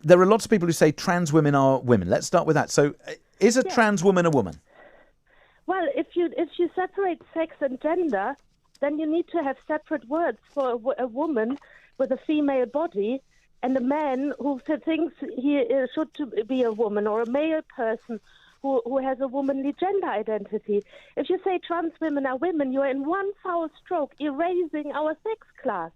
there are lots of people who say trans women are women. Let's start with that. So is a trans woman a woman? Well, if you separate sex and gender, then you need to have separate words for a woman with a female body and a man who thinks he should be a woman, or a male person who has a womanly gender identity. If you say trans women are women, you're in one foul stroke erasing our sex class,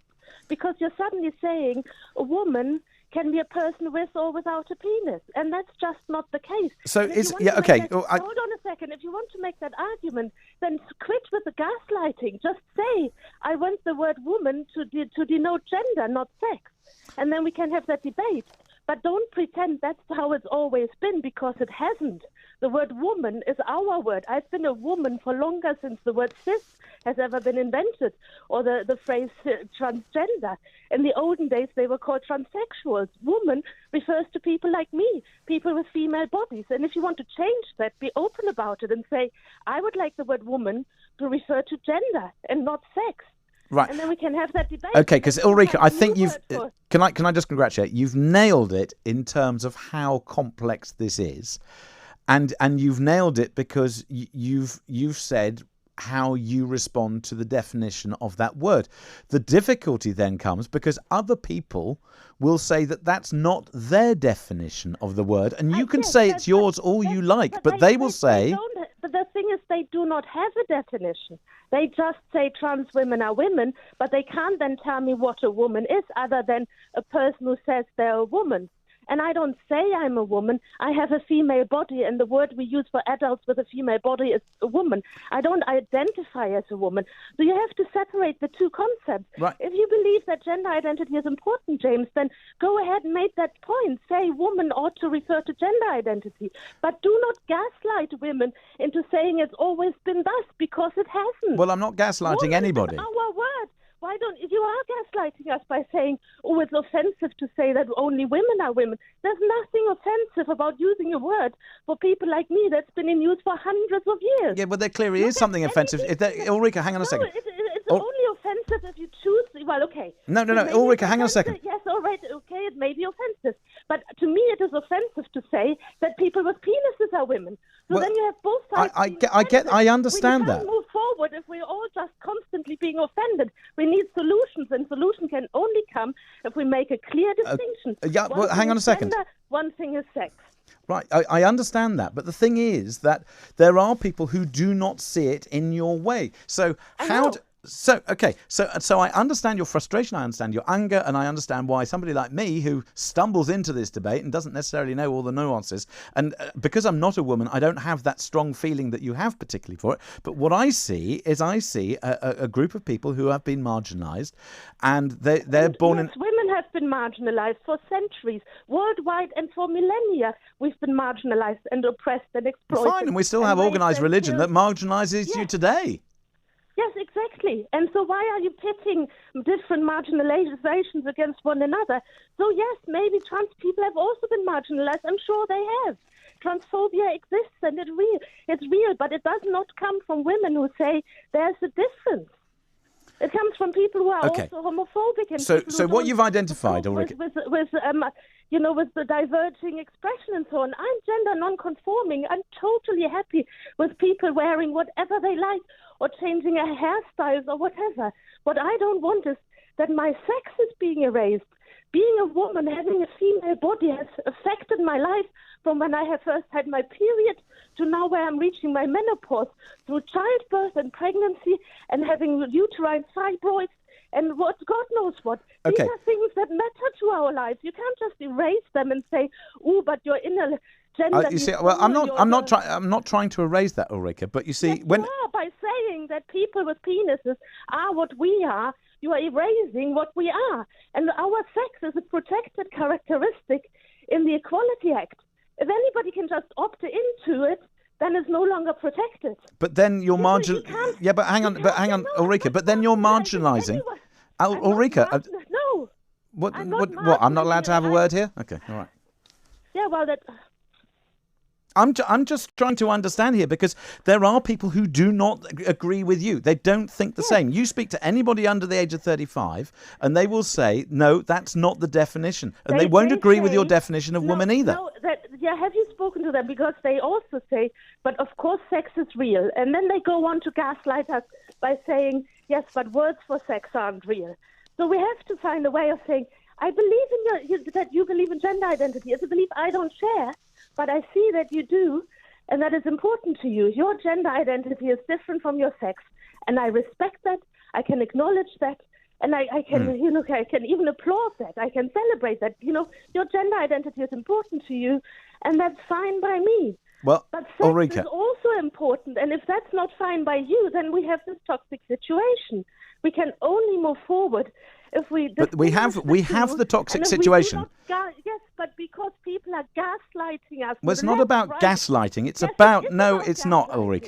because you're suddenly saying a woman can be a person with or without a penis, and that's just not the case. So hold on a second. If you want to make that argument, then quit with the gaslighting. Just say, I want the word woman to denote gender, not sex, and then we can have that debate. But don't pretend that's how it's always been, because it hasn't. The word woman is our word. I've been a woman for longer since the word cis has ever been invented, or the phrase transgender. In the olden days, they were called transsexuals. Woman refers to people like me, people with female bodies. And if you want to change that, be open about it and say, I would like the word woman to refer to gender and not sex. Right. And then we can have that debate. Okay, because Ulrika, I think you've... Can I just congratulate you? You've nailed it in terms of how complex this is. And you've nailed it because you've said how you respond to the definition of that word. The difficulty then comes because other people will say that that's not their definition of the word, and you can say it's yours all you like, but they will say... But the thing is, they do not have a definition. They just say trans women are women, but they can't then tell me what a woman is other than a person who says they're a woman. And I don't say I'm a woman. I have a female body, and the word we use for adults with a female body is a woman. I don't identify as a woman. So you have to separate the two concepts. Right. If you believe that gender identity is important, James, then go ahead and make that point. Say woman ought to refer to gender identity. But do not gaslight women into saying it's always been thus, because it hasn't. Well, I'm not gaslighting anybody. Our word. Why don't you are gaslighting us by saying, oh, it's offensive to say that only women are women. There's nothing offensive about using a word for people like me that's been in use for hundreds of years. Yeah, but there clearly is something offensive. Ulrika, hang on a second. It's only offensive if you choose. Well, okay. No, Ulrika, hang on a second. Yes, all right, okay, it may be offensive. But to me, it is offensive to say that people with penises are women. So then you have both sides. I understand that. We can't move forward if we're all just constantly being offended. We need solutions, and solution can only come if we make a clear distinction. Hang on a second. Gender, one thing is sex. Right, I understand that, but the thing is that there are people who do not see it in your way. So So I understand your frustration, I understand your anger, and I understand why somebody like me who stumbles into this debate and doesn't necessarily know all the nuances, and because I'm not a woman, I don't have that strong feeling that you have particularly for it. But what I see is a group of people who have been marginalised, and they're born in... Women have been marginalised for centuries, worldwide, and for millennia. We've been marginalised and oppressed and exploited. Fine, and we still have organised religion that marginalises you today. Yes, exactly. And so why are you pitting different marginalizations against one another? So yes, maybe trans people have also been marginalized. I'm sure they have. Transphobia exists, and it's real, but it does not come from women who say there's a difference. It comes from people who are also homophobic. And so what you've identified, Ulrika... with the diverging expression and so on. I'm gender non-conforming. I'm totally happy with people wearing whatever they like or changing their hairstyles or whatever. What I don't want is that my sex is being erased. Being a woman, having a female body has affected my life from when I have first had my period to now where I'm reaching my menopause, through childbirth and pregnancy and having uterine fibroids and what God knows what. Okay. These are things that matter to our lives. You can't just erase them and say, "Oh, but your inner gender." You see, well, I'm not trying to erase that, Ulrika. But you see, yes, you are, by saying that people with penises are what we are, you are erasing what we are, and our sex is a protected characteristic in the Equality Act. If anybody can just opt into it, then it's no longer protected. But then you're Yeah, but hang on, Ulrika. But then you're marginalising. Ulrika. No. What? I'm not allowed to have a word here? Okay, all right. Yeah, well, that. I'm just trying to understand here, because there are people who do not agree with you. They don't think the same. You speak to anybody under the age of 35 and they will say, no, that's not the definition. And they won't agree with your definition of woman either. Have you spoken to them? Because they also say, but of course sex is real. And then they go on to gaslight us by saying, yes, but words for sex aren't real. So we have to find a way of saying, I believe in that you believe in gender identity. It's a belief I don't share, but I see that you do, and that is important to you. Your gender identity is different from your sex, and I respect that. I can acknowledge that, and I can, I can even applaud that. I can celebrate that. Your gender identity is important to you, and that's fine by me. Well, but sex Ulrika is also important, and if that's not fine by you, then we have this toxic situation. We can only move forward if we. But we have the toxic situation. Yes, but because people are gaslighting us. Well, it's not about gaslighting. It's about it's not, Ulrika.